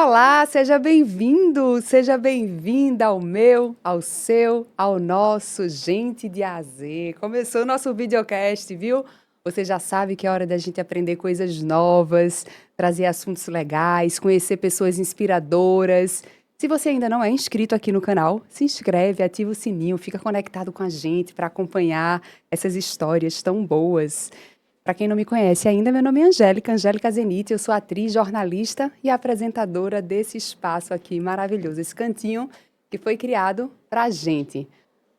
Olá, seja bem-vindo, seja bem-vinda ao meu, ao seu, ao nosso Gente de AZ. Começou o nosso videocast, viu? Você já sabe que é hora da gente aprender coisas novas, trazer assuntos legais, conhecer pessoas inspiradoras. Se você ainda não é inscrito aqui no canal, se inscreve, ativa o sininho, fica conectado com a gente para acompanhar essas histórias tão boas. Para quem não me conhece ainda, meu nome é Angélica, Angélica Zenite, eu sou atriz, jornalista e apresentadora desse espaço aqui maravilhoso, esse cantinho que foi criado para a gente.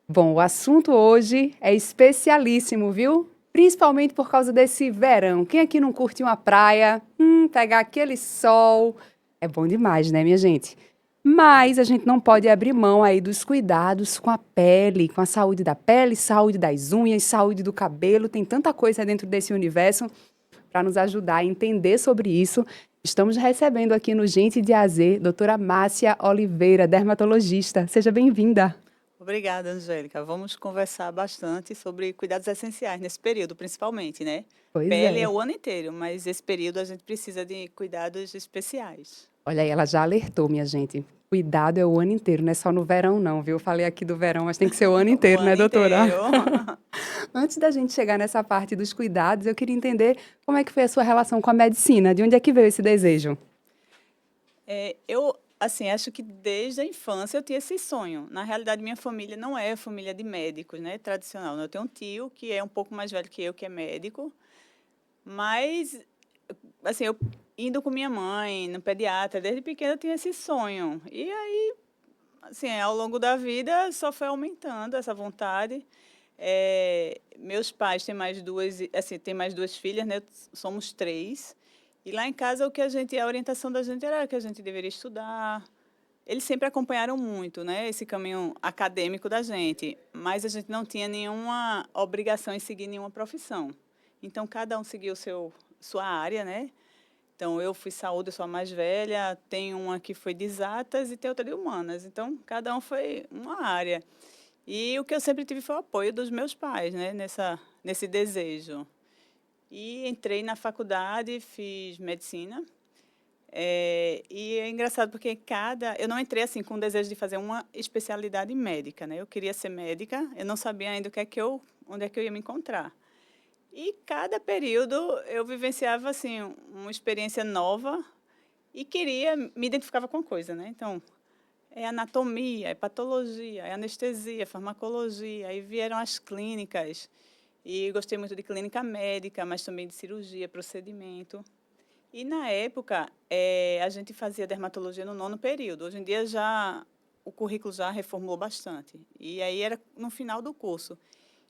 Bom, o assunto hoje é especialíssimo, viu? Principalmente por causa desse verão. Quem aqui não curte uma praia? Pegar aquele sol. É bom demais, né, minha gente? Mas a gente não pode abrir mão aí dos cuidados com a pele, com a saúde da pele, saúde das unhas, saúde do cabelo. Tem tanta coisa dentro desse universo para nos ajudar a entender sobre isso. Estamos recebendo aqui no Gente de AZ, doutora Márcia Oliveira, dermatologista. Seja bem-vinda. Obrigada, Angélica. Vamos conversar bastante sobre cuidados essenciais nesse período, principalmente, né? Pois Pele é é. o ano inteiro, mas esse período a gente precisa de cuidados especiais. Olha aí, ela já alertou, minha gente. Cuidado é o ano inteiro, não é só no verão, não, viu? Eu falei aqui do verão, mas tem que ser o ano O inteiro, né, ano doutora? inteiro. Antes da gente chegar nessa parte dos cuidados, eu queria entender como é que foi a sua relação com a medicina, de onde é que veio esse desejo? Eu, assim, acho que desde a infância eu tinha esse sonho. Na realidade, minha família não é família de médicos, né? Tradicional. Eu tenho um tio que é um pouco mais velho que é médico, mas, assim, eu indo com minha mãe no pediatra, desde pequena eu tinha esse sonho. E aí, assim, ao longo da vida só foi aumentando essa vontade. Meus pais têm mais duas, assim, tem mais duas filhas, né? Somos três. E lá em casa a orientação da gente era que a gente deveria estudar. Eles sempre acompanharam muito, né, esse caminho acadêmico da gente, mas a gente não tinha nenhuma obrigação em seguir nenhuma profissão. Então cada um seguiu sua área, né? Então, eu fui saúde, eu sou a mais velha, tem uma que foi de exatas e tem outra de humanas. Então, cada um foi uma área. E o que eu sempre tive foi o apoio dos meus pais, né, nesse desejo. E entrei na faculdade, fiz medicina. E é engraçado porque eu não entrei assim com o desejo de fazer uma especialidade médica, né? Eu queria ser médica, eu não sabia ainda onde é que eu ia me encontrar. E cada período eu vivenciava assim uma experiência nova e me identificava com a coisa, né? Então, é anatomia, é patologia, é anestesia, farmacologia, aí vieram as clínicas. E gostei muito de clínica médica, mas também de cirurgia, procedimento. E na época, a gente fazia dermatologia no nono período. Hoje em dia já o currículo já reformulou bastante. E aí era no final do curso.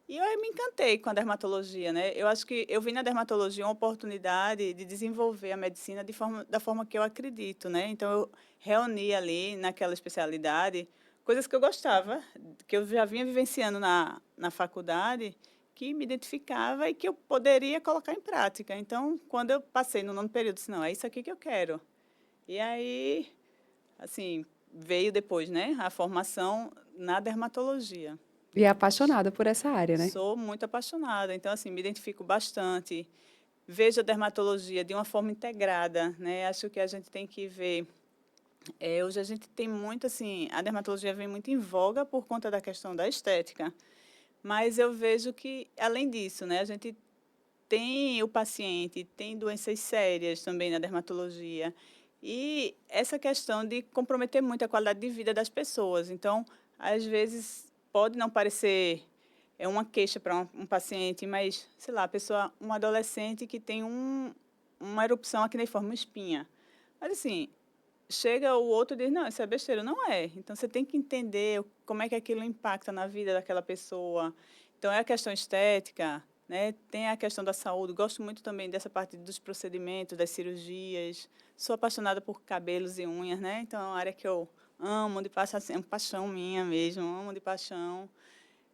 E eu me encantei com a dermatologia, né? Eu acho que eu vi na dermatologia uma oportunidade de desenvolver a medicina da forma que eu acredito, né? Então, eu reuni ali naquela especialidade coisas que eu gostava, que eu já vinha vivenciando na faculdade, que me identificava e que eu poderia colocar em prática. Então, quando eu passei no nono período, disse, não, é isso aqui que eu quero. E aí, assim, veio depois, né, a formação na dermatologia. E é apaixonada por essa área, né? Sou muito apaixonada, então assim, me identifico bastante. Vejo a dermatologia de uma forma integrada, né? Acho que a gente tem que ver. Hoje a gente tem muito assim, a dermatologia vem muito em voga por conta da questão da estética, mas eu vejo que além disso, né, a gente tem o paciente, tem doenças sérias também na dermatologia. E essa questão de comprometer muito a qualidade de vida das pessoas. Então, às vezes, pode não parecer uma queixa para um paciente, mas, sei lá, um adolescente que tem uma erupção aqui na forma, uma espinha. Mas, assim, chega o outro e diz, não, isso é besteira. Não é. Então, você tem que entender como é que aquilo impacta na vida daquela pessoa. Então, é a questão estética, né? Tem a questão da saúde. Gosto muito também dessa parte dos procedimentos, das cirurgias. Sou apaixonada por cabelos e unhas, né? Então, é uma área que eu amo de paixão, assim, é uma paixão minha mesmo, amo de paixão.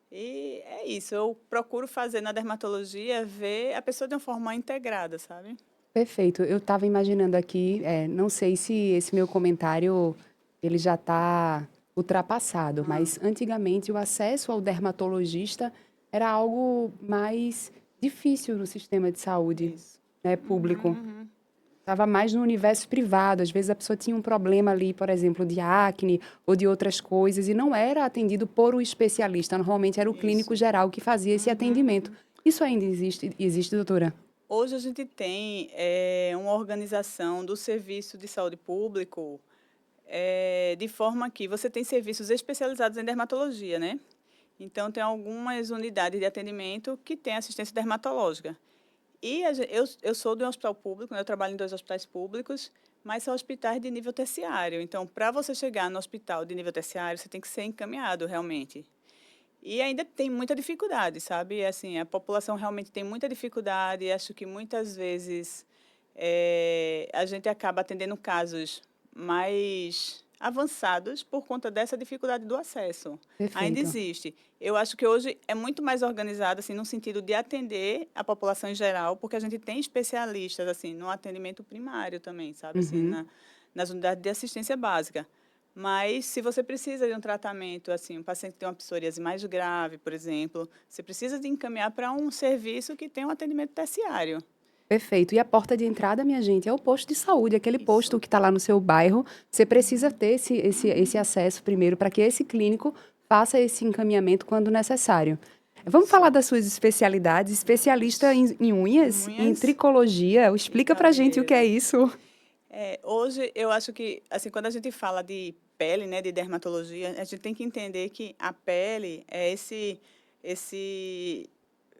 E é isso, eu procuro fazer na dermatologia, ver a pessoa de uma forma integrada, sabe? Perfeito. Eu estava imaginando aqui, não sei se esse meu comentário ele já está ultrapassado, Ah, mas antigamente o acesso ao dermatologista era algo mais difícil no sistema de saúde, isso. né, Uhum, público. uhum. Estava mais no universo privado. Às vezes a pessoa tinha um problema ali, por exemplo, de acne ou de outras coisas, e não era atendido por um especialista. Normalmente era o clínico Isso. geral que fazia esse atendimento. Isso ainda existe, doutora? Hoje a gente tem uma organização do serviço de saúde público de forma que você tem serviços especializados em dermatologia, né? Então, tem algumas unidades de atendimento que têm assistência dermatológica. E eu sou de um hospital público, né? Eu trabalho em 2 hospitais públicos, mas são hospitais de nível terciário. Então, para você chegar no hospital de nível terciário, você tem que ser encaminhado realmente. E ainda tem muita dificuldade, sabe? Assim, a população realmente tem muita dificuldade. Acho que muitas vezes a gente acaba atendendo casos mais avançados por conta dessa dificuldade do acesso. Ainda Perfeito. existe. Eu acho que hoje é muito mais organizado, assim, no sentido de atender a população em geral, porque a gente tem especialistas, assim, no atendimento primário também, sabe? Assim, Uhum. nas unidades de assistência básica. Mas, se você precisa de um tratamento, assim, um paciente que tem uma psoríase mais grave, por exemplo, você precisa de encaminhar para um serviço que tem um atendimento terciário. Perfeito. E a porta de entrada, minha gente, é o posto de saúde, aquele posto Isso. que está lá no seu bairro. Você precisa ter esse acesso primeiro para que esse clínico faça esse encaminhamento quando necessário. Vamos falar Isso. das suas especialidades. Especialista em unhas, em Unhas tricologia. e Explica pra gente o que é cabelo. isso. Hoje, eu acho que, assim, quando a gente fala de pele, né, de dermatologia, a gente tem que entender que a pele é esse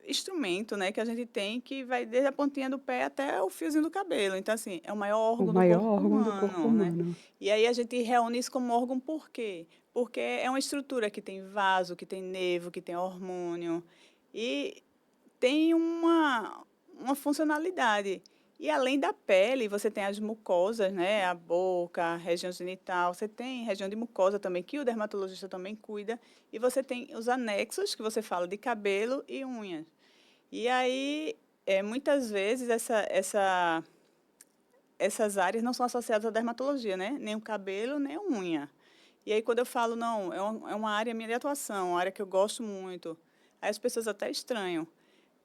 instrumento, né, que a gente tem que vai desde a pontinha do pé até o fiozinho do cabelo. Então, assim, é o maior O órgão do maior corpo órgão do corpo humano, né? humano. E aí a gente reúne isso como órgão por quê? Porque é uma estrutura que tem vaso, que tem nervo, que tem hormônio e tem uma funcionalidade. E além da pele, você tem as mucosas, né? A boca, a região genital, você tem região de mucosa também, que o dermatologista também cuida. E você tem os anexos, que você fala de cabelo e unhas. E aí, muitas vezes, essas áreas não são associadas à dermatologia, né? Nem o cabelo, nem a unha. E aí, quando eu falo, não, é uma área minha de atuação, uma área que eu gosto muito, aí as pessoas até estranham.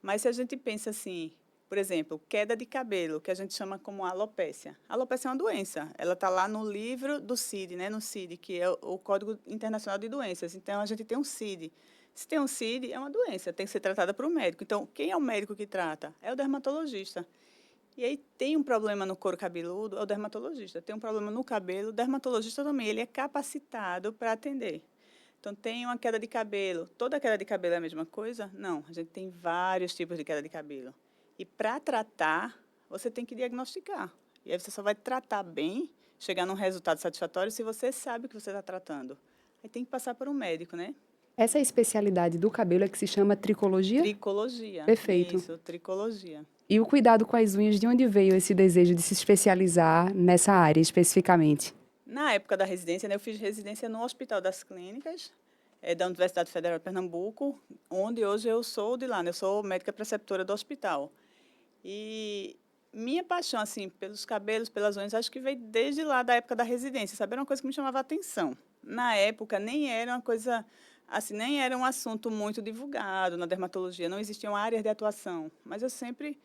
Mas se a gente pensa assim, por exemplo, queda de cabelo, que a gente chama como alopécia. Alopécia é uma doença. Ela está lá no livro do CID, né? No CID, que é o Código Internacional de Doenças. Então, a gente tem um CID. Se tem um CID, é uma doença, tem que ser tratada por um médico. Então, quem é o médico que trata? É o dermatologista. E aí tem um problema no couro cabeludo, é o dermatologista. Tem um problema no cabelo, o dermatologista também. Ele é capacitado para atender. Então, tem uma queda de cabelo. Toda queda de cabelo é a mesma coisa? Não. A gente tem vários tipos de queda de cabelo. E para tratar, você tem que diagnosticar. E aí você só vai tratar bem, chegar num resultado satisfatório, se você sabe o que você está tratando. Aí tem que passar por um médico, né? Essa especialidade do cabelo é que se chama tricologia? Tricologia. Perfeito. Isso, tricologia. E o cuidado com as unhas, de onde veio esse desejo de se especializar nessa área especificamente? Na época da residência, né, eu fiz residência no Hospital das Clínicas, da Universidade Federal de Pernambuco, onde hoje eu sou de lá, né? Eu sou médica preceptora do hospital. E minha paixão, assim, pelos cabelos, pelas unhas, acho que veio desde lá da época da residência, sabe? Era uma coisa que me chamava a atenção. Na época, nem era uma coisa, assim, nem era um assunto muito divulgado na dermatologia, não existiam áreas de atuação, mas eu sempre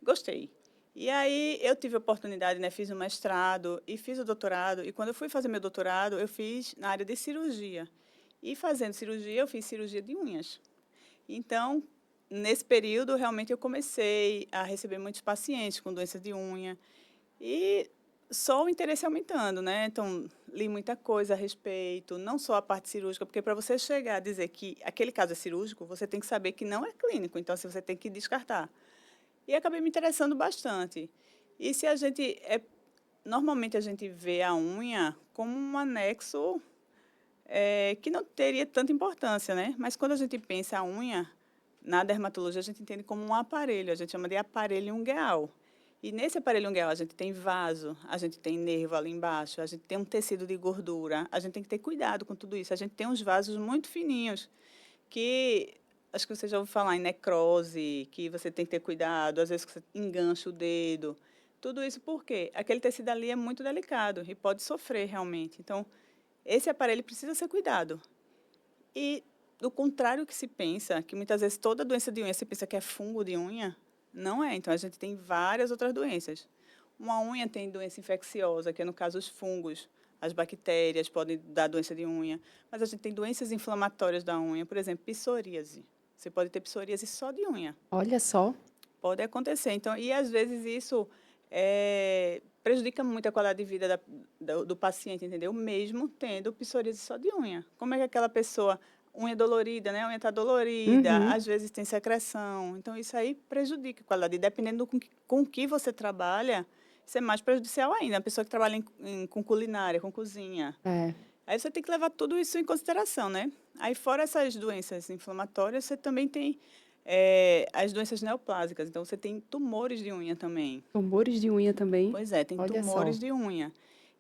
gostei. E aí eu tive a oportunidade, né, fiz o mestrado e fiz o doutorado, e quando eu fui fazer meu doutorado, eu fiz na área de cirurgia. E fazendo cirurgia, eu fiz cirurgia de unhas. Então, nesse período, realmente eu comecei a receber muitos pacientes com doença de unha e só o interesse aumentando, né? Então, li muita coisa a respeito, não só a parte cirúrgica, porque para você chegar a dizer que aquele caso é cirúrgico, você tem que saber que não é clínico, então assim, você tem que descartar. E acabei me interessando bastante. E se a gente normalmente a gente vê a unha como um anexo que não teria tanta importância, né? Mas quando a gente pensa a unha, na dermatologia a gente entende como um aparelho, a gente chama de aparelho ungueal. E nesse aparelho ungueal a gente tem vaso, a gente tem nervo ali embaixo, a gente tem um tecido de gordura, a gente tem que ter cuidado com tudo isso. A gente tem uns vasos muito fininhos que acho que você já ouviu falar em necrose, que você tem que ter cuidado, às vezes você engancha o dedo. Tudo isso porque aquele tecido ali é muito delicado e pode sofrer realmente. Então, esse aparelho precisa ser cuidado. E, do contrário que se pensa, que muitas vezes toda doença de unha se pensa que é fungo de unha, não é. Então, a gente tem várias outras doenças. Uma unha tem doença infecciosa, que é, no caso, os fungos. As bactérias podem dar doença de unha. Mas a gente tem doenças inflamatórias da unha, por exemplo, psoríase. Você pode ter psoríase só de unha. Olha só. Pode acontecer. Então, e às vezes isso prejudica muito a qualidade de vida do paciente, entendeu? Mesmo tendo psoríase só de unha. Como é que aquela pessoa, unha dolorida, né? A unha está dolorida, Uhum. às vezes tem secreção. Então, isso aí prejudica a qualidade. E dependendo com que você trabalha, isso é mais prejudicial ainda. A pessoa que trabalha com culinária, com cozinha. É. Aí você tem que levar tudo isso em consideração, né? Aí, fora essas doenças inflamatórias, você também tem as doenças neoplásicas. Então, você tem tumores de unha também. Tumores de unha também. Pois é, tem Olha só. tumores de unha.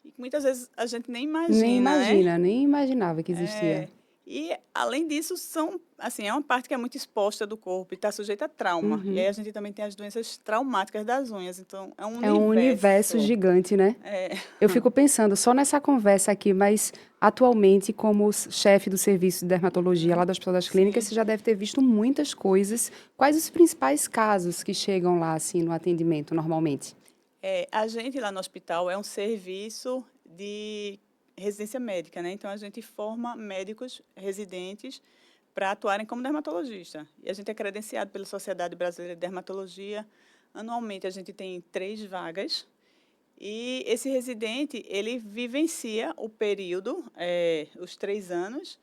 E que muitas vezes a gente nem Nem imagina, né? imagina, nem imaginava que existia. É, e, além disso, assim, é uma parte que é muito exposta do corpo e está sujeita a trauma. E aí Uhum. a gente também tem as doenças traumáticas das unhas. Então, é um É um universo universo. gigante, né? É, Eu fico pensando só nessa conversa aqui, mas atualmente, como chefe do serviço de dermatologia lá do Hospital das Clínicas, sim. você já deve ter visto muitas coisas. Quais os principais casos que chegam lá, assim, no atendimento, normalmente? A gente lá no hospital é um serviço de residência médica, né? Então a gente forma médicos residentes para atuarem como dermatologista. E a gente é credenciado pela Sociedade Brasileira de Dermatologia. Anualmente a gente tem 3 vagas. E esse residente, ele vivencia o período, os 3 anos,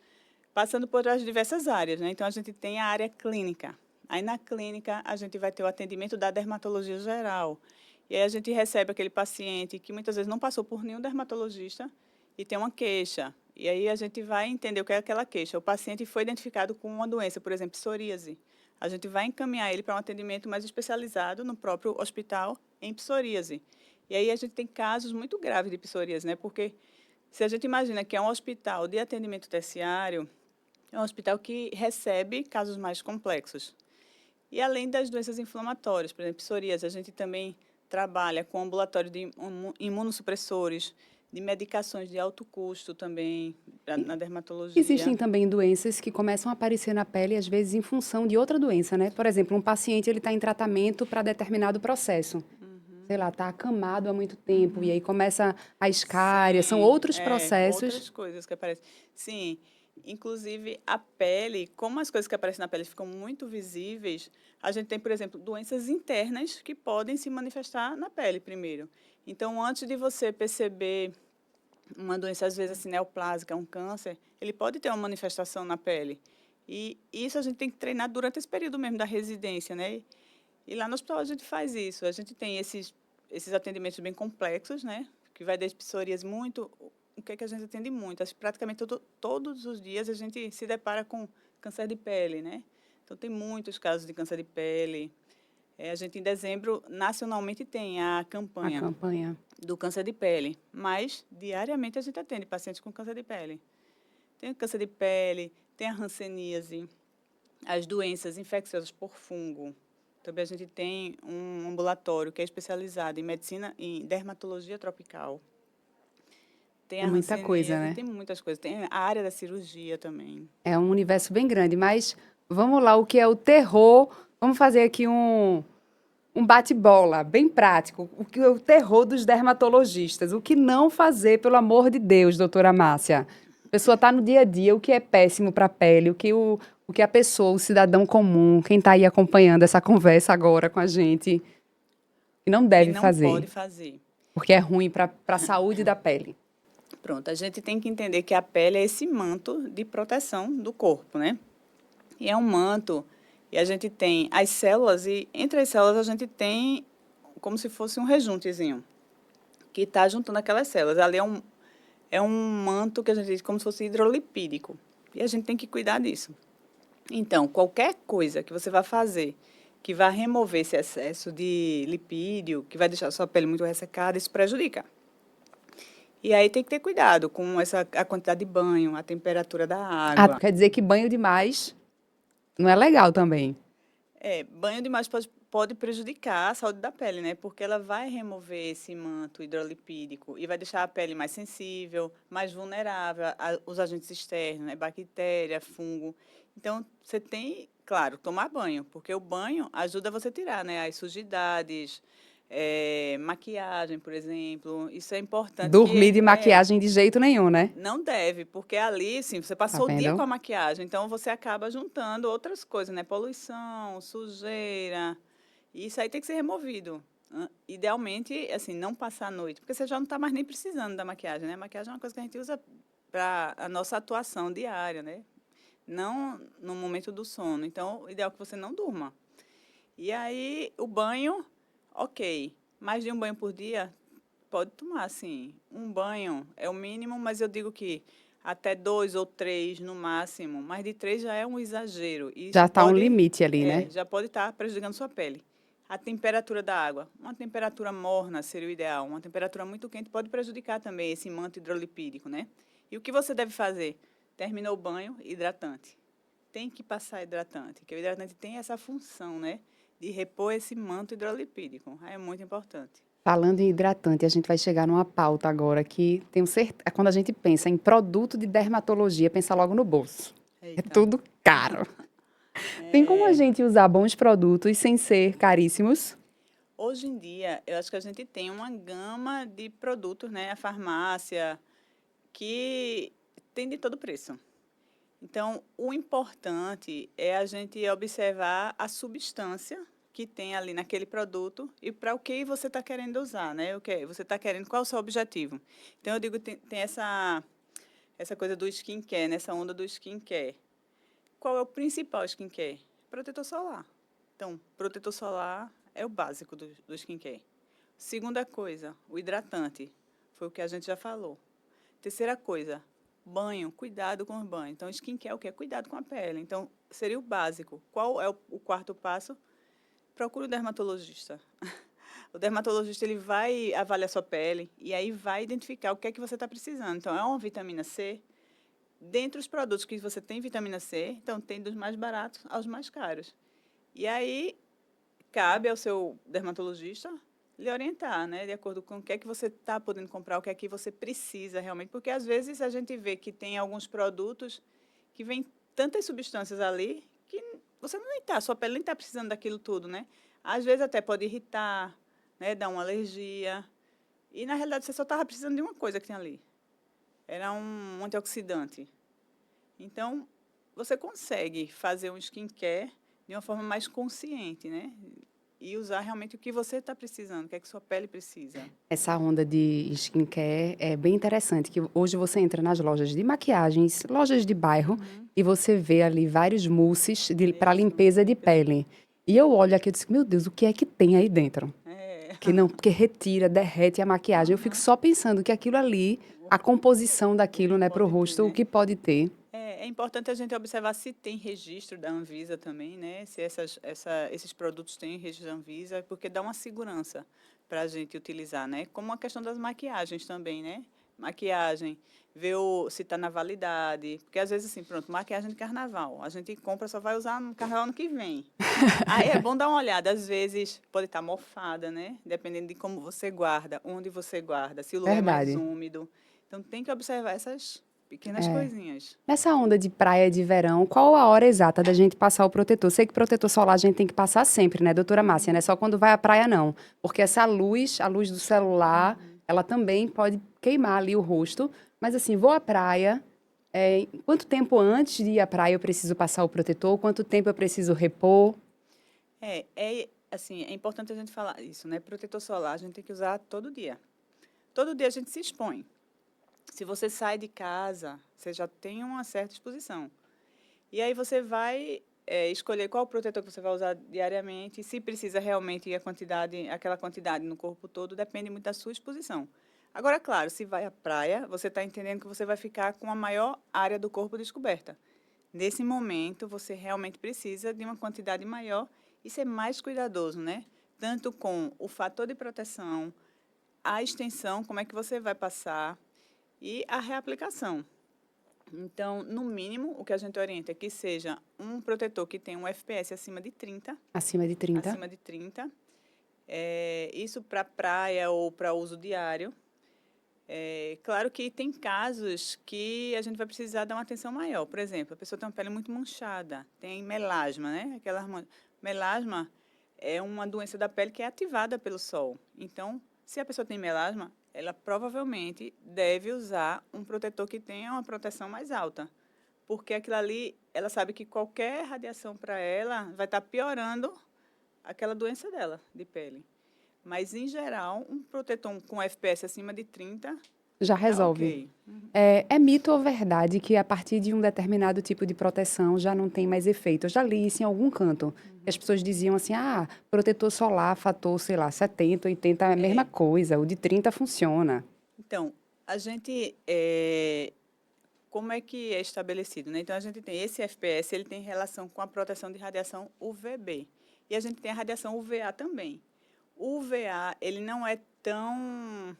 passando por as diversas áreas, né? Então a gente tem a área clínica. Aí na clínica a gente vai ter o atendimento da dermatologia geral. E aí a gente recebe aquele paciente que muitas vezes não passou por nenhum dermatologista e tem uma queixa. E aí a gente vai entender o que é aquela queixa. O paciente foi identificado com uma doença, por exemplo, psoríase. A gente vai encaminhar ele para um atendimento mais especializado no próprio hospital em psoríase. E aí a gente tem casos muito graves de psoríase, né? Porque se a gente imagina que é um hospital de atendimento terciário, é um hospital que recebe casos mais complexos. E além das doenças inflamatórias, por exemplo, psoríase, a gente também trabalha com ambulatório de imunossupressores, de medicações de alto custo também na Existem dermatologia. também doenças que começam a aparecer na pele, às vezes, em função de outra doença, né? Por exemplo, um paciente ele está em tratamento para determinado processo. Sei lá, está acamado há muito tempo, e aí começa a escária, são Sim, outros processos. outras coisas que aparecem. Sim, inclusive a pele, como as coisas que aparecem na pele ficam muito visíveis, a gente tem, por exemplo, doenças internas que podem se manifestar na pele primeiro. Então, antes de você perceber uma doença, às vezes, assim, neoplásica, um câncer, ele pode ter uma manifestação na pele. E isso a gente tem que treinar durante esse período mesmo da residência, né? E lá no hospital a gente faz isso. A gente tem esses atendimentos bem complexos, né? Que vai desde psoríase muito. O que é que a gente atende muito? Praticamente todos os dias a gente se depara com câncer de pele, né? Então, tem muitos casos de câncer de pele. A gente, em dezembro, nacionalmente tem a A campanha campanha. do câncer de pele, mas diariamente a gente atende pacientes com câncer de pele. Tem o câncer de pele, tem a hanseníase, as doenças infecciosas por fungo. Também a gente tem um ambulatório que é especializado em medicina, em dermatologia tropical. Tem É a muita coisa, hanseníase, né? tem muitas coisas. Tem a área da cirurgia também. É um universo bem grande, mas vamos lá, o que é o terror? Vamos fazer aqui um bate-bola bem prático. O que é o terror dos dermatologistas? O que não fazer, pelo amor de Deus, doutora Márcia? A pessoa está no dia a dia, o que é péssimo para a pele, o que a pessoa, o cidadão comum, quem está aí acompanhando essa conversa agora com a gente, que não Que deve não fazer, pode fazer. porque é ruim para a saúde da pele. Pronto, a gente tem que entender que a pele é esse manto de proteção do corpo, né? E é um manto, e a gente tem as células, e entre as células a gente tem como se fosse um rejuntezinho, que está juntando aquelas células. Ali é um manto que a gente diz como se fosse hidrolipídico. E a gente tem que cuidar disso. Então, qualquer coisa que você vá fazer que vá remover esse excesso de lipídio, que vai deixar a sua pele muito ressecada, isso prejudica. E aí tem que ter cuidado com a quantidade de banho, a temperatura da Ah, água. quer dizer que banho demais não é legal também. Banho demais pode prejudicar a saúde da pele, né? Porque ela vai remover esse manto hidrolipídico e vai deixar a pele mais sensível, mais vulnerável aos agentes externos, né? Bactéria, fungo. Então, você tem, claro, tomar banho, porque o banho ajuda você a tirar, né? As sujidades, Maquiagem, por exemplo, isso é importante Dormir de maquiagem de jeito nenhum, né? não deve, porque ali, assim, você Tá passou o dia com vendo? a maquiagem, então você acaba juntando outras coisas, né? Poluição, sujeira, e isso aí tem que ser removido. Idealmente, assim, não passar a noite, porque você já não está mais nem precisando da maquiagem, né? A maquiagem é uma coisa que a gente usa para a nossa atuação diária, né? Não no momento do sono. Então, o ideal é que você não durma. E aí, o banho, ok. Mais de um banho por dia, pode tomar, sim. Um banho é o mínimo, mas eu digo que até 2 ou 3 no máximo. Mais de 3 já é um exagero. E Já isso tá um pode, limite ali, né? já pode estar prejudicando sua pele. A temperatura da água. Uma temperatura morna seria o ideal. Uma temperatura muito quente pode prejudicar também esse manto hidrolipídico, né? E o que você deve fazer? Terminou o banho, hidratante. Tem que passar hidratante, porque o hidratante tem essa função, né? De repor esse manto hidrolipídico. É muito importante. Falando em hidratante, a gente vai chegar numa pauta agora que tenho certeza, quando a gente pensa em produto de dermatologia, pensa logo no bolso. É Eita. tudo caro. Tem como a É, gente usar bons produtos sem ser caríssimos? hoje em dia, eu acho que a gente tem uma gama de produtos, né? A farmácia, que tem de todo preço. Então, o importante é a gente observar a substância que tem ali naquele produto e para o que você está querendo usar, né? O que você está querendo, qual é o seu objetivo. Então, eu digo, tem essa coisa do skincare, nessa onda do skincare. Qual é o principal skincare? Protetor solar. Então, protetor solar é o básico do skincare. Segunda coisa, o hidratante. Foi o que a gente já falou. Terceira coisa, banho, cuidado com o banho. Então, skincare é o quê? Cuidado com a pele. Então, seria o básico. Qual é o quarto passo? Procure um dermatologista. O dermatologista ele vai avaliar sua pele e aí vai identificar o que é que você está precisando. Então, é uma vitamina C. Dentre os produtos que você tem vitamina C, então tem dos mais baratos aos mais caros. E aí, cabe ao seu dermatologista lhe orientar, né, de acordo com o que é que você está podendo comprar, o que é que você precisa realmente, porque às vezes a gente vê que tem alguns produtos que vêm tantas substâncias ali que você não está, sua pele nem está precisando daquilo tudo, né? Às vezes até pode irritar, né, dar uma alergia, e na realidade você só estava precisando de uma coisa que tem ali, era um antioxidante. Então, você consegue fazer um skincare de uma forma mais consciente, né? E usar realmente o que você está precisando, o que é que sua pele precisa. Essa onda de skincare é bem interessante, que hoje você entra nas lojas de maquiagens, lojas de bairro, e você vê ali vários mousses para Isso. limpeza de pele. E eu olho aqui e disse, meu Deus, o que é que tem aí dentro? É. Que não, porque retira, derrete a maquiagem. Eu fico só pensando que aquilo ali, a composição daquilo, né, para o Pode ter, rosto, o né? que pode ter. É importante a gente observar se tem registro da Anvisa também, né? Se esses produtos têm registro da Anvisa, porque dá uma segurança para a gente utilizar, né? Como a questão das maquiagens também, né? Maquiagem, ver se está na validade, porque às vezes assim, pronto, maquiagem de carnaval, a gente compra, só vai usar no carnaval ano que vem. Aí é bom dar uma olhada, às vezes pode estar mofada, né? Dependendo de como você guarda, onde você guarda, se o lugar é mais Verdade. úmido. Então tem que observar essas pequenas É. coisinhas. Nessa onda de praia de verão, qual a hora exata da gente passar o protetor? Sei que protetor solar a gente tem que passar sempre, né, doutora Márcia? Não é só quando vai à praia, não. Porque essa luz, a luz do celular, ela também pode queimar ali o rosto. Mas assim, vou à praia. Quanto tempo antes de ir à praia eu preciso passar o protetor? Quanto tempo eu preciso repor? Assim, é importante a gente falar isso, né? Protetor solar a gente tem que usar todo dia. Todo dia a gente se expõe. Se você sai de casa, você já tem uma certa exposição. E aí você vai escolher qual protetor que você vai usar diariamente. Se precisa realmente aquela quantidade no corpo todo, depende muito da sua exposição. Agora, claro, se vai à praia, você está entendendo que você vai ficar com a maior área do corpo descoberta. Nesse momento, você realmente precisa de uma quantidade maior e ser mais cuidadoso, né? Tanto com o fator de proteção, a extensão, como é que você vai passar e a reaplicação. Então, no mínimo, o que a gente orienta é que seja um protetor que tenha um FPS acima de 30, Acima de 30? acima de 30. Isso para praia ou para uso diário. Claro que tem casos que a gente vai precisar dar uma atenção maior. Por exemplo, a pessoa tem uma pele muito manchada, tem melasma, né? Melasma é uma doença da pele que é ativada pelo sol. Então, se a pessoa tem melasma, ela provavelmente deve usar um protetor que tenha uma proteção mais alta, porque aquilo ali, ela sabe que qualquer radiação para ela vai estar piorando aquela doença dela de pele. Mas, em geral, um protetor com FPS acima de 30 Já tá resolve. ok. É mito ou verdade que a partir de um determinado tipo de proteção já não tem mais efeito? Eu já li isso em algum canto. Que as pessoas diziam assim, protetor solar, fator, sei lá, 70, 80 é a mesma coisa, o de 30 funciona. Então, a gente, como é que é estabelecido, né? Então, a gente tem esse FPS, ele tem relação com a proteção de radiação UVB. E a gente tem a radiação UVA também. O UVA, ele não é tão...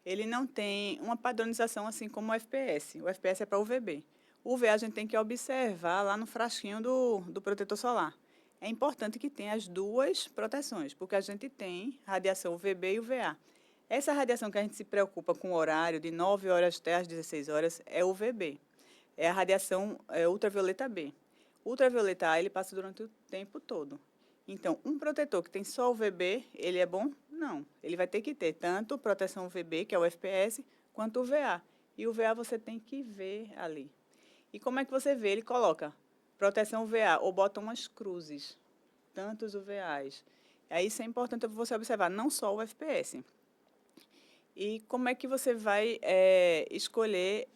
Ele não tem uma padronização assim como o FPS. O FPS é para UVB. O UVA a gente tem que observar lá no frasquinho do protetor solar. É importante que tenha as duas proteções, porque a gente tem radiação UVB e UVA. Essa radiação que a gente se preocupa com o horário, de 9 horas até as 16 horas, é UVB. É a radiação ultravioleta B. O ultravioleta A, ele passa durante o tempo todo. Então, um protetor que tem só UVB, ele é bom? Não. Ele vai ter que ter tanto proteção UVB, que é o FPS, quanto UVA. E o UVA você tem que ver ali. E como é que você vê? Ele coloca proteção UVA ou bota umas cruzes, tantos UVAs. Aí isso é importante você observar, não só o FPS. E como é que você vai escolher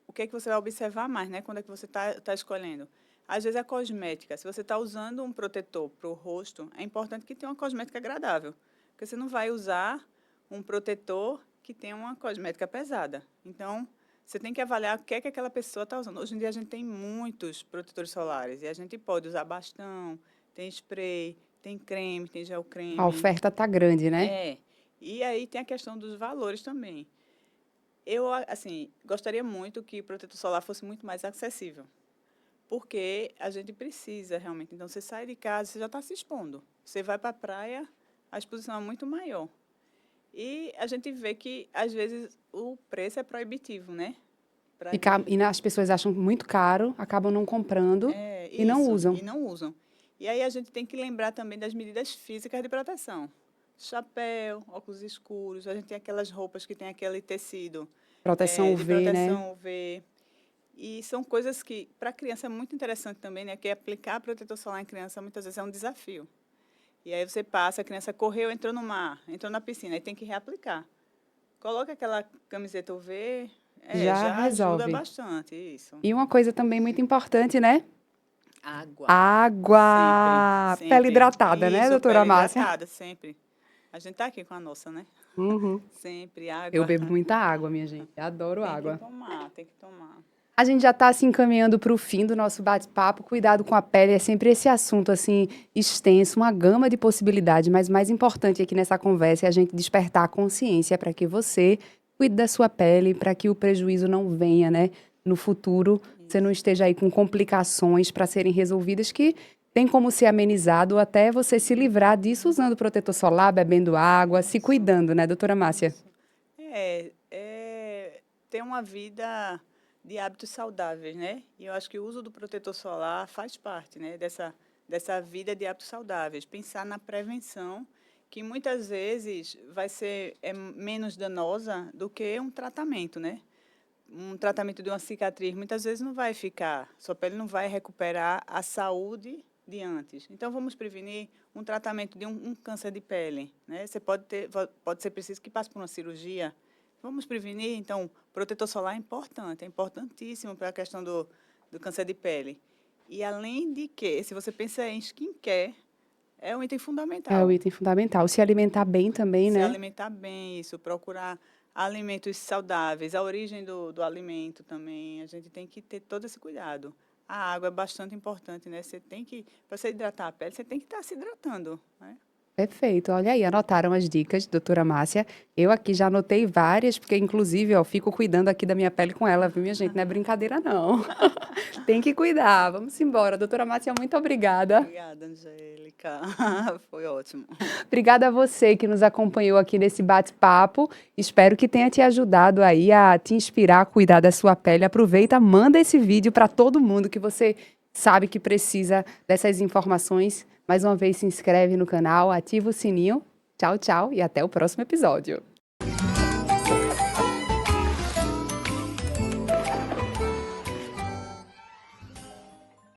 o que é que você vai observar mais, né? Quando é que você tá escolhendo? Às vezes, a cosmética. Se você está usando um protetor para o rosto, é importante que tenha uma cosmética agradável. Porque você não vai usar um protetor que tenha uma cosmética pesada. Então, você tem que avaliar o que é que aquela pessoa está usando. Hoje em dia, a gente tem muitos protetores solares. E a gente pode usar bastão, tem spray, tem creme, tem gel creme. A oferta tá grande, né? E aí tem a questão dos valores também. Eu, assim, gostaria muito que o protetor solar fosse muito mais acessível. Porque a gente precisa realmente. Então, você sai de casa, você já está se expondo. Você vai para a praia, a exposição é muito maior. E a gente vê que, às vezes, o preço é proibitivo, né? E as pessoas acham muito caro, acabam não comprando e não usam. E não usam. E aí a gente tem que lembrar também das medidas físicas de proteção. Chapéu, óculos escuros, a gente tem aquelas roupas que tem aquele tecido Proteção de UV, né? proteção UV. E são coisas que, para a criança, é muito interessante também, né? Que aplicar protetor solar em criança, muitas vezes, é um desafio. E aí você passa, a criança correu, entrou no mar, entrou na piscina, aí tem que reaplicar. Coloca aquela camiseta UV, já resolve. ajuda bastante, isso. E uma coisa também muito importante, né? Água. Água! Sempre. Pele hidratada, né, doutora pele Márcia? hidratada, sempre. A gente tá aqui com a nossa, né? Sempre, água. Eu bebo muita água, minha gente. Adoro água. Tem que tomar. A gente já está se encaminhando para o fim do nosso bate-papo. Cuidado com a pele é sempre esse assunto assim extenso, uma gama de possibilidades, mas mais importante aqui nessa conversa é a gente despertar a consciência para que você cuide da sua pele, para que o prejuízo não venha, né, no futuro. Você não esteja aí com complicações para serem resolvidas que tem como ser amenizado até você se livrar disso usando protetor solar, bebendo água, se cuidando, né, doutora Márcia? Ter uma vida de hábitos saudáveis, né? E eu acho que o uso do protetor solar faz parte, né, dessa vida de hábitos saudáveis. Pensar na prevenção, que muitas vezes vai ser menos danosa do que um tratamento, né? Um tratamento de uma cicatriz, muitas vezes não vai ficar, sua pele não vai recuperar a saúde de antes. Então, vamos prevenir um tratamento de um câncer de pele, né? Você pode ser preciso que passe por uma cirurgia. Vamos prevenir, então, protetor solar é importante, é importantíssimo para a questão do câncer de pele. E, além de que, se você pensa em skincare, é um item fundamental. É o item fundamental. Se alimentar bem também, né? Se alimentar bem, isso, procurar alimentos saudáveis, a origem do alimento também, a gente tem que ter todo esse cuidado. A água é bastante importante, né? Para você hidratar a pele, você tem que estar se hidratando, né? Perfeito. Olha aí, anotaram as dicas, doutora Márcia. Eu aqui já anotei várias, porque inclusive, ó, fico cuidando aqui da minha pele com ela, viu, minha gente? Não é brincadeira, não. Tem que cuidar. Vamos embora. Doutora Márcia, muito obrigada. Obrigada, Angélica. Foi ótimo. Obrigada a você que nos acompanhou aqui nesse bate-papo. Espero que tenha te ajudado aí a te inspirar a cuidar da sua pele. Aproveita, manda esse vídeo para todo mundo que você sabe que precisa dessas informações Mais uma vez, se inscreve no canal, ativa o sininho. Tchau, tchau e até o próximo episódio.